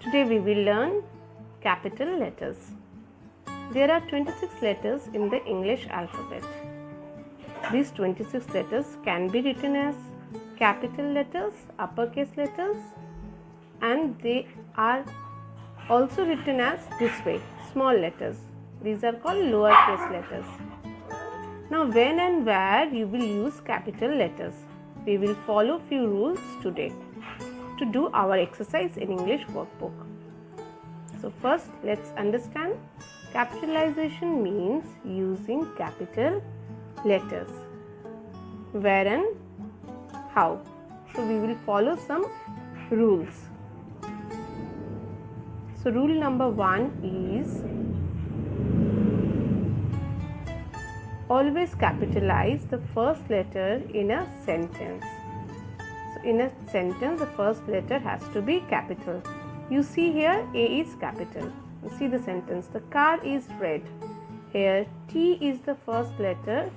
Today we will learn capital letters. There are 26 letters in the English alphabet. These 26 letters can be written as capital letters, uppercase letters, and they are also written as this way, small letters. These are called lowercase letters. Now when and where you will use capital letters? We will follow few rules today to do our exercise in English workbook. So first let's understand capitalization means using capital letters. Where and how? So we will follow some rules. So rule number 1 is always capitalize the first letter in a sentence. So in a sentence the first letter has to be capital. You see here A is capital. You see the sentence, the car is red. Here T is the first letter,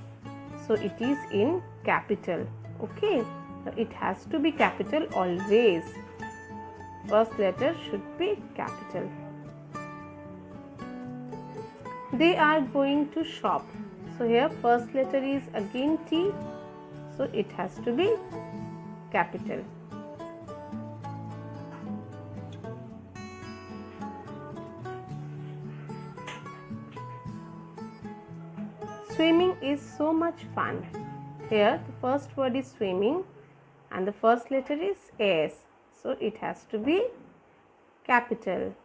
so it is in capital. Okay, it has to be capital always. First letter should be capital. They are going to shop. So here first letter is again T, so it has to be capital. Swimming is so much fun. Here the first word is swimming and the first letter is S, so it has to be capital.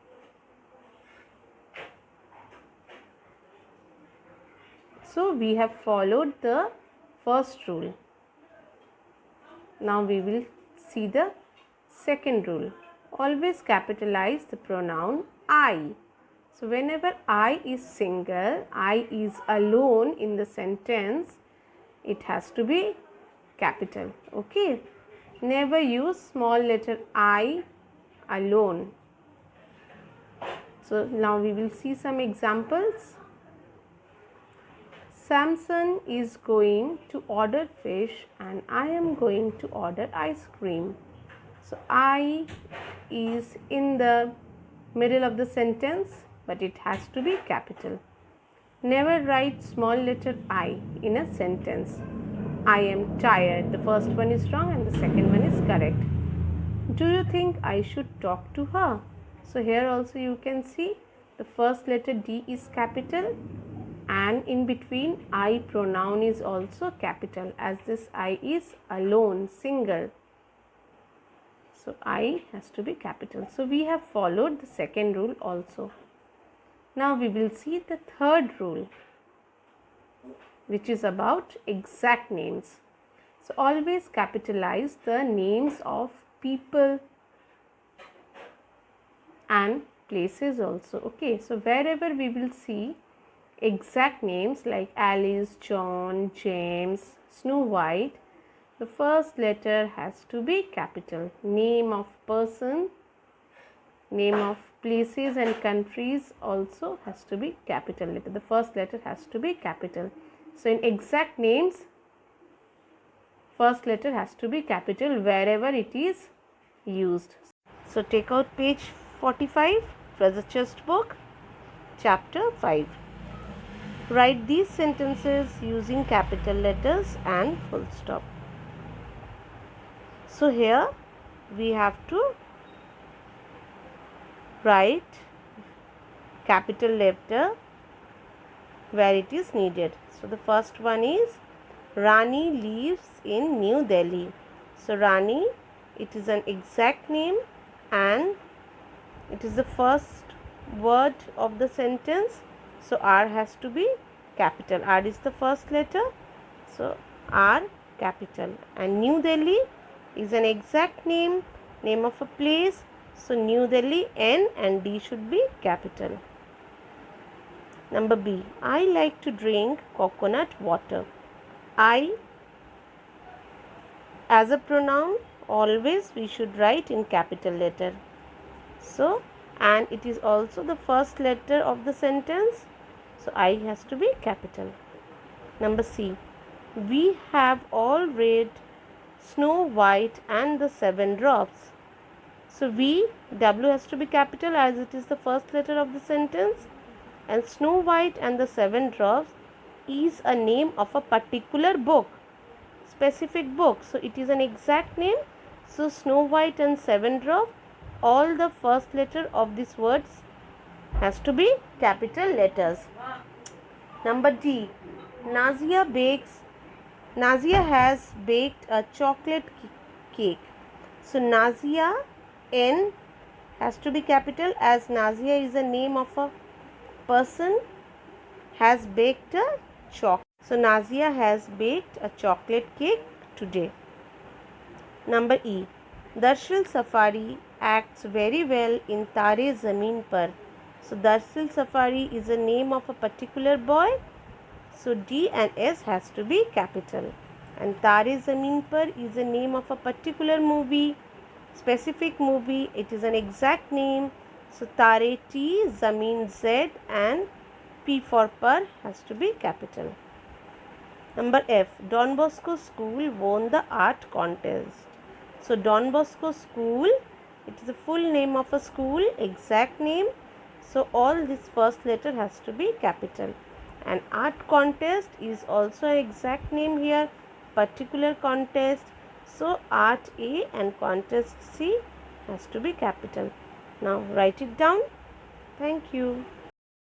So we have followed the first rule. Now we will see the second rule. Always capitalize the pronoun I. So whenever I is single, I is alone in the sentence, it has to be capital. Okay. Never use small letter I alone. So now we will see some examples. Samson is going to order fish and I am going to order ice cream. So I is in the middle of the sentence, but it has to be capital. Never write small letter I in a sentence. I am tired. The first one is wrong and the second one is correct. Do you think I should talk to her? So here also you can see the first letter D is capital and in between I pronoun is also capital, as this I is alone, single. So I has to be capital. So we have followed the second rule also. Now we will see the third rule, which is about exact names. So always capitalize the names of people and places also. Okay, so wherever we will see exact names like Alice, John, James, Snow White, the first letter has to be capital. Name of person, name of places and countries also has to be capital letter. The first letter has to be capital. So in exact names, first letter has to be capital wherever it is used. So take out page 45, treasure chest book, chapter 5. Write these sentences using capital letters and full stop. So here we have to write capital letter where it is needed. So the first one is Rani lives in New Delhi. So Rani, it is an exact name and it is the first word of the sentence. So R has to be capital. R is the first letter. So R capital. And New Delhi is an exact name, name of a place. So New Delhi, N and D should be capital. Number B, I like to drink coconut water. I as a pronoun, always we should write in capital letter. So, and it is also the first letter of the sentence. So I has to be capital. Number C, we have all read Snow White and the Seven Dwarfs. So W has to be capital as it is the first letter of the sentence. And Snow White and the Seven Dwarfs is a name of a particular book, specific book. So it is an exact name. So Snow White and Seven Dwarfs, all the first letter of these words has to be capital letters. Number D. Nazia has baked a chocolate cake. So Nazia, N has to be capital as Nazia is the name of a person, has baked a chocolate. So Nazia has baked a chocolate cake today. Number E. Darshil Safari acts very well in Tare Zameen Par. So Darshil Safari is the name of a particular boy. So D and S has to be capital. And Tare Zameen Par is the name of a particular movie, specific movie. It is an exact name. So Tare T, Zameen Z, and P for Par has to be capital. Number F. Don Bosco School won the art contest. So Don Bosco School, it is the full name of a school, exact name. So all this first letter has to be capital. And art contest is also an exact name here, particular contest. So art A and contest C has to be capital. Now write it down. Thank you.